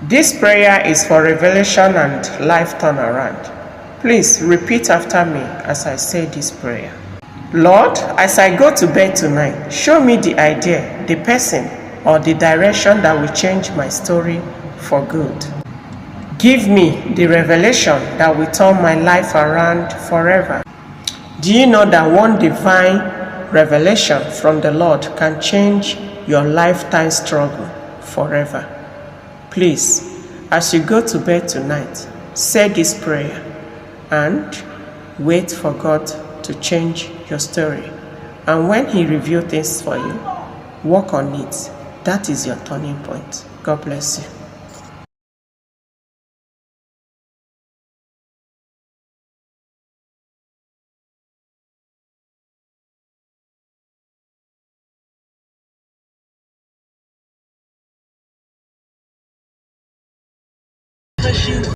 This prayer is for revelation and life turnaround. Please repeat after me as I say this prayer. Lord, as I go to bed tonight, show me the idea, the person, or the direction that will change my story for good. Give me the revelation that will turn my life around forever. Do you know that one divine revelation from the Lord can change your lifetime struggle forever? Please, as you go to bed tonight, say this prayer and wait for God to change your story. And when He reveals things for you, work on it. That is your turning point. God bless you.